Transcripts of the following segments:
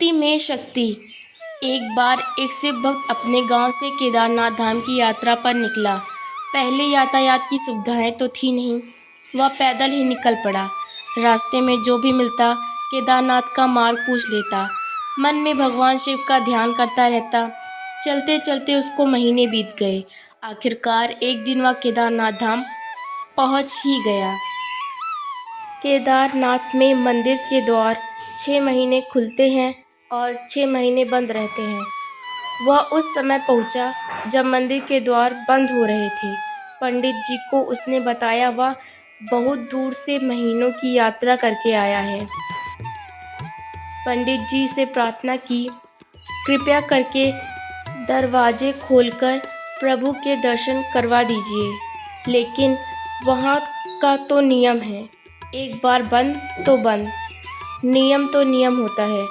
भक्ति में शक्ति। एक बार एक शिव भक्त अपने गांव से केदारनाथ धाम की यात्रा पर निकला। पहले यातायात की सुविधाएं तो थी नहीं, वह पैदल ही निकल पड़ा। रास्ते में जो भी मिलता केदारनाथ का मार्ग पूछ लेता, मन में भगवान शिव का ध्यान करता रहता। चलते चलते उसको महीने बीत गए। आखिरकार एक दिन वह केदारनाथ धाम पहुंच ही गया। केदारनाथ में मंदिर के द्वार 6 महीने खुलते हैं और 6 महीने बंद रहते हैं। वह उस समय पहुंचा जब मंदिर के द्वार बंद हो रहे थे। पंडित जी को उसने बताया वह बहुत दूर से महीनों की यात्रा करके आया है। पंडित जी से प्रार्थना की, कृपया करके दरवाजे खोलकर प्रभु के दर्शन करवा दीजिए। लेकिन वहाँ का तो नियम है, एक बार बंद तो बंद, नियम तो नियम होता है।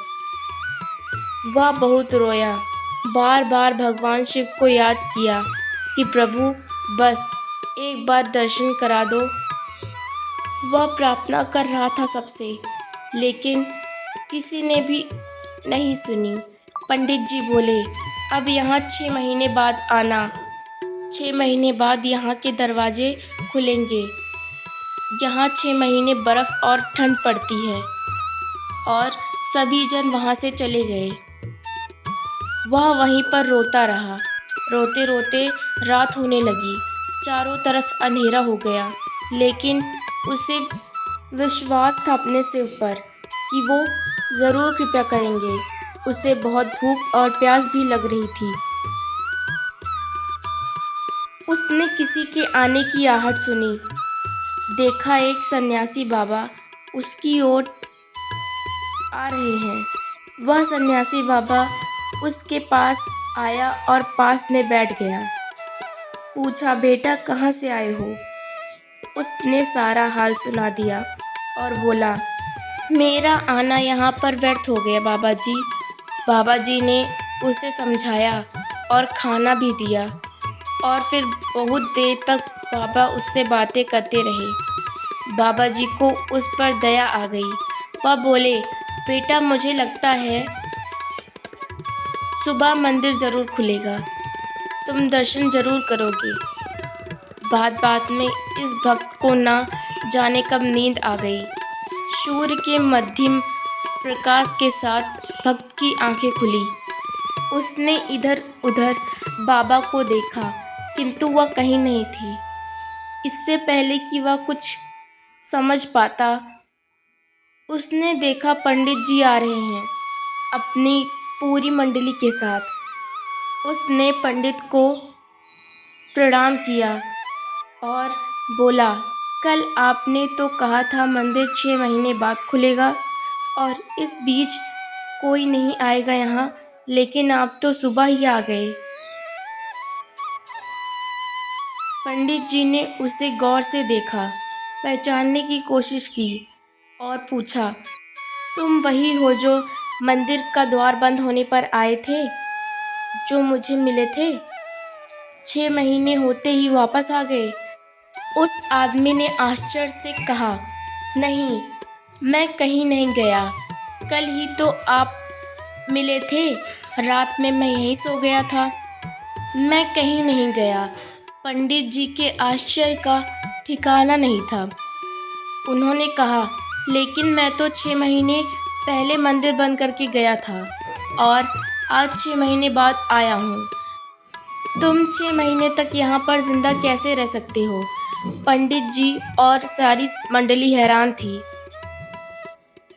वह बहुत रोया, बार बार भगवान शिव को याद किया कि प्रभु बस एक बार दर्शन करा दो। वह प्रार्थना कर रहा था सबसे, लेकिन किसी ने भी नहीं सुनी। पंडित जी बोले, अब यहाँ 6 महीने बाद आना। 6 महीने बाद यहाँ के दरवाजे खुलेंगे। यहाँ 6 महीने बर्फ़ और ठंड पड़ती है। और सभी जन वहाँ से चले गए। वह वहीं पर रोता रहा। रोते रोते रात होने लगी, चारों तरफ अंधेरा हो गया। लेकिन उसे विश्वास था अपने शिव पर कि वो ज़रूर कृपा करेंगे। उसे बहुत भूख और प्यास भी लग रही थी। उसने किसी के आने की आहट सुनी। देखा एक सन्यासी बाबा उसकी ओर आ रहे हैं। वह सन्यासी बाबा उसके पास आया और पास में बैठ गया। पूछा, बेटा कहाँ से आए हो? उसने सारा हाल सुना दिया और बोला, मेरा आना यहाँ पर व्यर्थ हो गया बाबा जी। बाबा जी ने उसे समझाया और खाना भी दिया और फिर बहुत देर तक बाबा उससे बातें करते रहे। बाबा जी को उस पर दया आ गई। वह बोले, बेटा मुझे लगता है सुबह मंदिर ज़रूर खुलेगा, तुम दर्शन ज़रूर करोगे। बात बात में इस भक्त को ना जाने कब नींद आ गई। सूर्य के मध्यम प्रकाश के साथ भक्त की आंखें खुली। उसने इधर उधर बाबा को देखा, किंतु वह कहीं नहीं थी। इससे पहले कि वह कुछ समझ पाता, उसने देखा पंडित जी आ रहे हैं अपनी पूरी मंडली के साथ। उसने पंडित को प्रणाम किया और बोला, कल आपने तो कहा था मंदिर 6 महीने बाद खुलेगा और इस बीच कोई नहीं आएगा यहाँ, लेकिन आप तो सुबह ही आ गए। पंडित जी ने उसे गौर से देखा, पहचानने की कोशिश की और पूछा, तुम वही हो जो मंदिर का द्वार बंद होने पर आए थे, जो मुझे मिले थे? 6 महीने होते ही वापस आ गए? उस आदमी ने आश्चर्य से कहा, नहीं, मैं कहीं नहीं गया। कल ही तो आप मिले थे, रात में मैं यहीं सो गया था। मैं कहीं नहीं गया। पंडित जी के आश्चर्य का ठिकाना नहीं था। उन्होंने कहा, लेकिन मैं तो 6 महीने पहले मंदिर बंद करके गया था और आज 6 महीने बाद आया हूँ। तुम 6 महीने तक यहाँ पर जिंदा कैसे रह सकते हो? पंडित जी और सारी मंडली हैरान थी।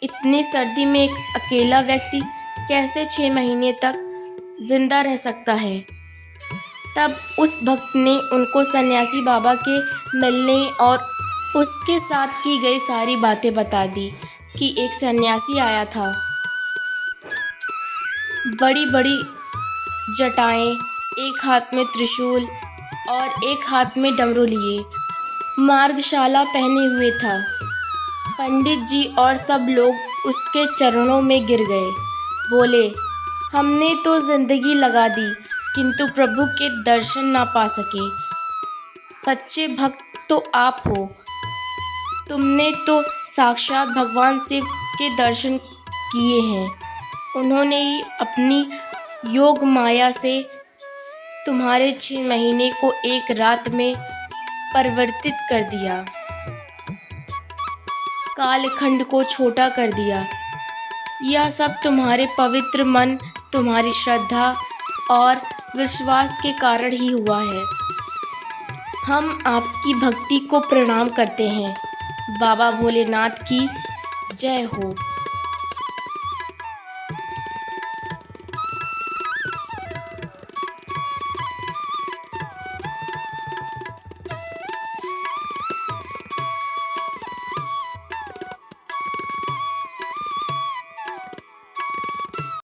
इतनी सर्दी में एक अकेला व्यक्ति कैसे 6 महीने तक जिंदा रह सकता है? तब उस भक्त ने उनको सन्यासी बाबा के मिलने और उसके साथ की गई सारी बातें बता दी कि एक सन्यासी आया था, बड़ी बड़ी जटाएं, एक हाथ में त्रिशूल और एक हाथ में डमरू लिए, मार्गशाला पहने हुए था। पंडित जी और सब लोग उसके चरणों में गिर गए। बोले, हमने तो जिंदगी लगा दी, किंतु प्रभु के दर्शन ना पा सके। सच्चे भक्त तो आप हो। तुमने तो साक्षात भगवान शिव के दर्शन किए हैं। उन्होंने ही अपनी योग माया से तुम्हारे 6 महीने को एक रात में परिवर्तित कर दिया, कालखंड को छोटा कर दिया। यह सब तुम्हारे पवित्र मन, तुम्हारी श्रद्धा और विश्वास के कारण ही हुआ है। हम आपकी भक्ति को प्रणाम करते हैं। बाबा भोलेनाथ की जय हो।